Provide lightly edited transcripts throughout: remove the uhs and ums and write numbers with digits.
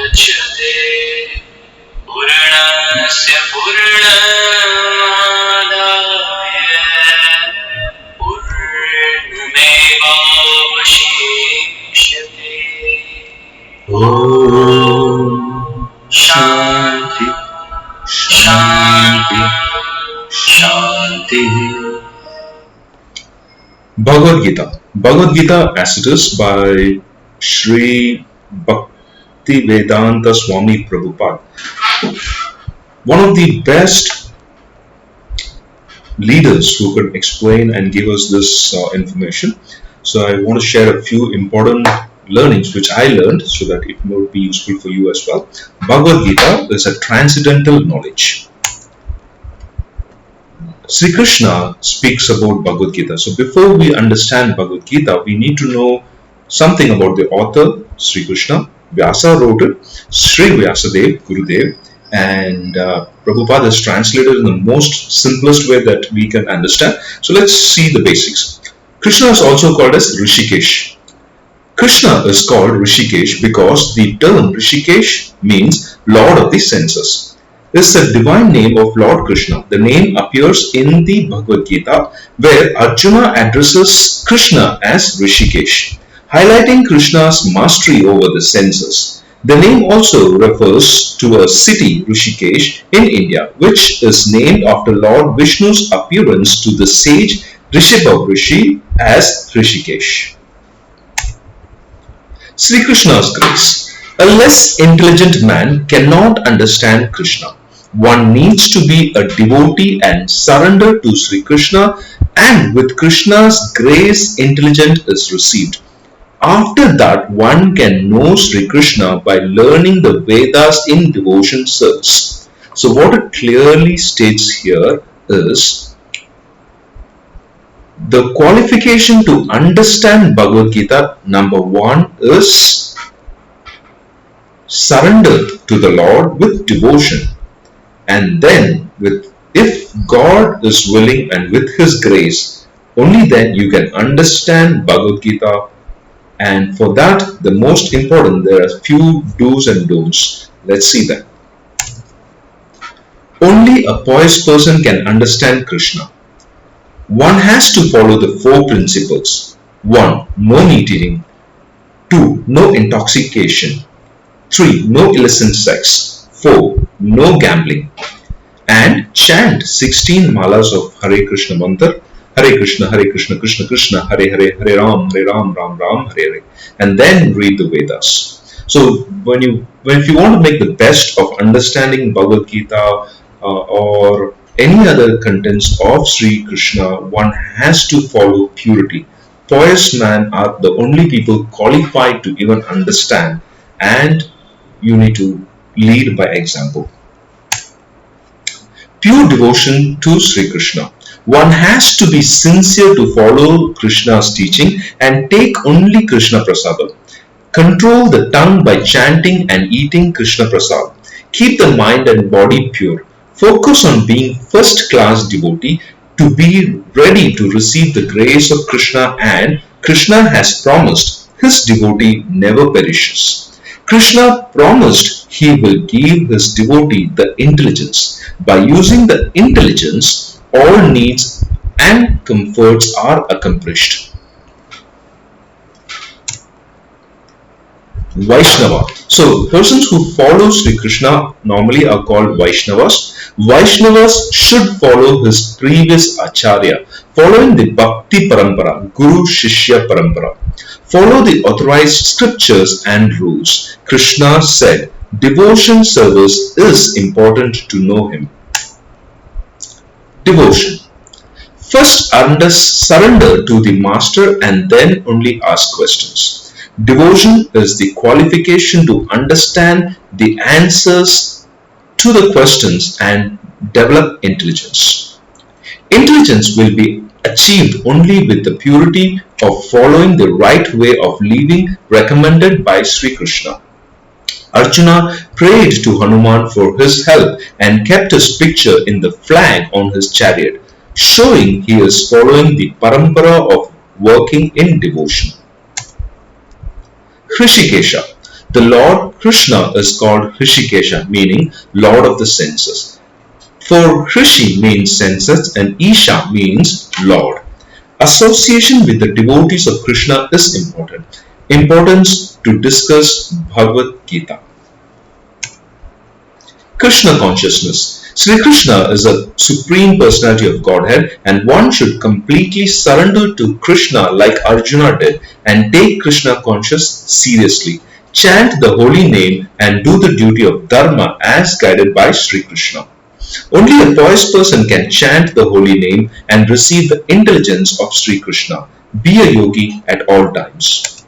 मुच्यते पूर्णस्य पूर्णमादाय पूर्णमेवावशिष्यते। ॐ शान्ति शान्ति शान्ति। Bhagavad Gita. Bhagavad Gita as it is by Sri Bhaktivedanta Swami Prabhupada. One of the best leaders who could explain and give us this information. So I want to share a few important learnings which I learned so that it will be useful for you as well. Bhagavad Gita is a transcendental knowledge. Sri Krishna speaks about Bhagavad Gita. So before we understand Bhagavad Gita, we need to know something about the author, Sri Krishna. Vyasa wrote it, Sri Vyasadev, Gurudev, and Prabhupada has translated in the most simplest way that we can understand. So let's see the basics. Krishna is also called as Rishikesh. Krishna is called Rishikesh because the term Rishikesh means Lord of the senses. This is the divine name of Lord Krishna. The name appears in the Bhagavad Gita where Arjuna addresses Krishna as Rishikesh, highlighting Krishna's mastery over the senses. The name also refers to a city, Rishikesh, in India, which is named after Lord Vishnu's appearance to the sage Rishabha Rishi as Rishikesh. Sri Krishna's grace. A less intelligent man cannot understand Krishna. One needs to be a devotee and surrender to Sri Krishna, and with Krishna's grace intelligence is received. After that, one can know Sri Krishna by learning the Vedas in devotion service. So what it clearly states here is the qualification to understand Bhagavad Gita, number one, is surrender to the Lord with devotion. And then, if God is willing and with His grace, only then you can understand Bhagavad Gita. And for that, the most important, there are few do's and don'ts. Let's see that. Only a pious person can understand Krishna. One has to follow the four principles. 1. No meat eating. 2. No intoxication. 3. No illicit sex. 4. No gambling. And chant 16 malas of Hare Krishna mantra. Hare Krishna, Krishna Krishna, Hare Hare, Hare Ram, Ram Ram, Hare Hare. And then read the Vedas. So if you want to make the best of understanding Bhagavad Gita or any other contents of Sri Krishna, one has to follow purity. Pious men are the only people qualified to even understand, and you need to lead by example. Pure devotion to Sri Krishna. One has to be sincere to follow Krishna's teaching and take only Krishna Prasadam. Control the tongue by chanting and eating Krishna Prasad. Keep the mind and body pure. Focus on being first-class devotee to be ready to receive the grace of Krishna, and Krishna has promised his devotee never perishes. Krishna promised he will give his devotee the intelligence. By using the intelligence, all needs and comforts are accomplished. Vaishnava. So persons who follow Sri Krishna normally are called Vaishnavas. Vaishnavas should follow his previous Acharya, following the Bhakti Parampara, Guru Shishya Parampara. Follow the authorized scriptures and rules. Krishna said, devotion service is important to know him. Devotion. First surrender to the master and then only ask questions. Devotion is the qualification to understand the answers to the questions and develop intelligence. Intelligence will be achieved only with the purity of following the right way of living recommended by Sri Krishna. Arjuna prayed to Hanuman for his help and kept his picture in the flag on his chariot, showing he is following the parampara of working in devotion. Hrishikesha. The Lord Krishna is called Hrishikesha, meaning Lord of the senses. For Hrishi means senses and Isha means Lord. Association with the devotees of Krishna is important. Importance to discuss Bhagavad Gita. Krishna consciousness. Sri Krishna is a supreme personality of Godhead, and one should completely surrender to Krishna like Arjuna did and take Krishna conscious seriously. Chant the holy name and do the duty of Dharma as guided by Sri Krishna. Only a pious person can chant the holy name and receive the intelligence of Sri Krishna. Be a yogi at all times.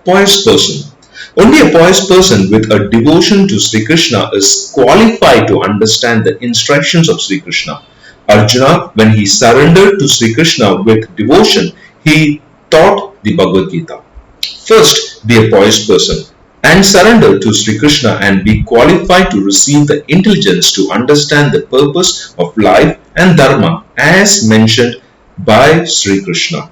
Pious person. Only a pious person with a devotion to Sri Krishna is qualified to understand the instructions of Sri Krishna. Arjuna, when he surrendered to Sri Krishna with devotion, he taught the Bhagavad Gita. First, be a pious person and surrender to Sri Krishna and be qualified to receive the intelligence to understand the purpose of life and Dharma as mentioned by Sri Krishna.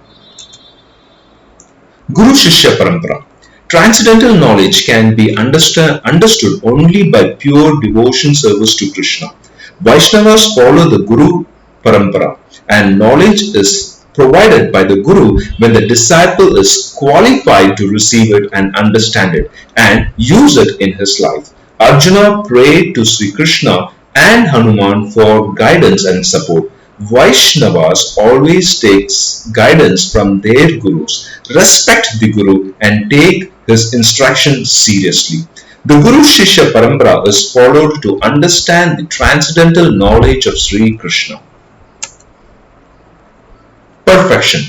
Guru Shishya Parampara. Transcendental knowledge can be understood only by pure devotion service to Krishna. Vaishnavas follow the Guru Parampara, and knowledge is provided by the Guru when the disciple is qualified to receive it and understand it and use it in his life. Arjuna prayed to Sri Krishna and Hanuman for guidance and support. Vaishnavas always takes guidance from their gurus, respect the Guru and take his instruction seriously. The Guru Shishya Parampara is followed to understand the transcendental knowledge of Sri Krishna. Perfection.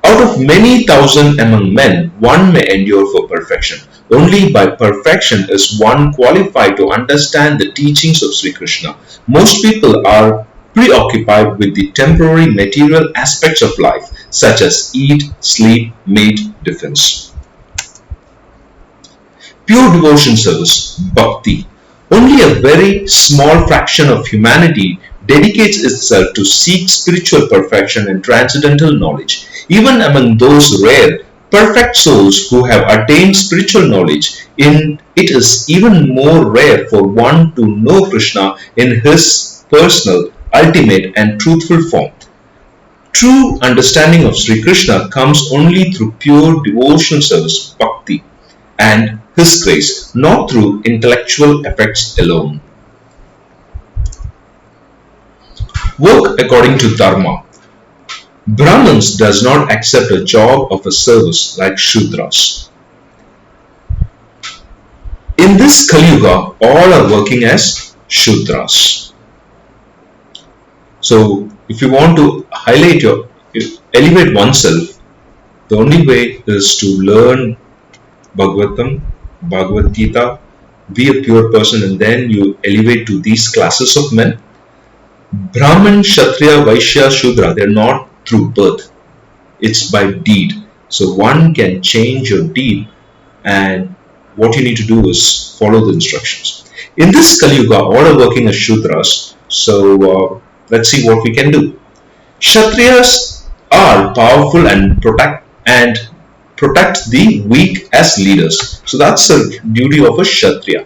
Out of many thousand among men, one may endure for perfection. Only by perfection is one qualified to understand the teachings of Sri Krishna. Most people are preoccupied with the temporary material aspects of life, such as eat, sleep, mate, defense. Pure devotion service, bhakti. Only a very small fraction of humanity dedicates itself to seek spiritual perfection and transcendental knowledge. Even among those rare, perfect souls who have attained spiritual knowledge, it is even more rare for one to know Krishna in his personal, ultimate and truthful form. True understanding of Sri Krishna comes only through pure devotional service, bhakti, and his grace, not through intellectual effects alone. Work according to Dharma. Brahmins does not accept a job of a service like Shudras. In this Kali Yuga, all are working as Shudras. So, if you want to elevate oneself, the only way is to learn Bhagavatam, Bhagavad Gita, be a pure person, and then you elevate to these classes of men. Brahman, Kshatriya, Vaishya, Shudra, they are not through birth. It's by deed. So one can change your deed, and what you need to do is follow the instructions. In this Kali Yuga, all are working as Shudras. So let's see what we can do. Kshatriyas are powerful and protect the weak as leaders. So that's the duty of a Kshatriya.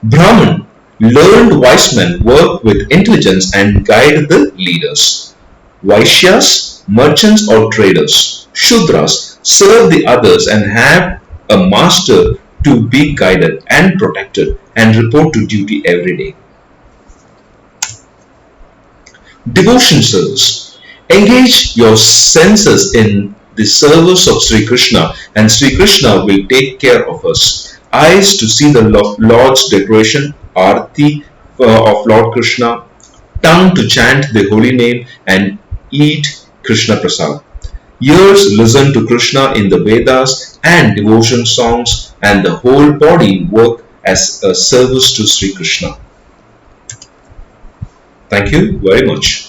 Brahman, learned wise men work with intelligence and guide the leaders. Vaishyas, merchants or traders. Shudras, serve the others and have a master to be guided and protected and report to duty every day. Devotion service. Engage your senses in the service of Sri Krishna, and Sri Krishna will take care of us. Eyes to see the Lord's decoration, Aarti of Lord Krishna. Tongue to chant the holy name and eat Krishna Prasad. Ears listen to Krishna in the Vedas and devotion songs, and the whole body work as a service to Sri Krishna. Thank you very much.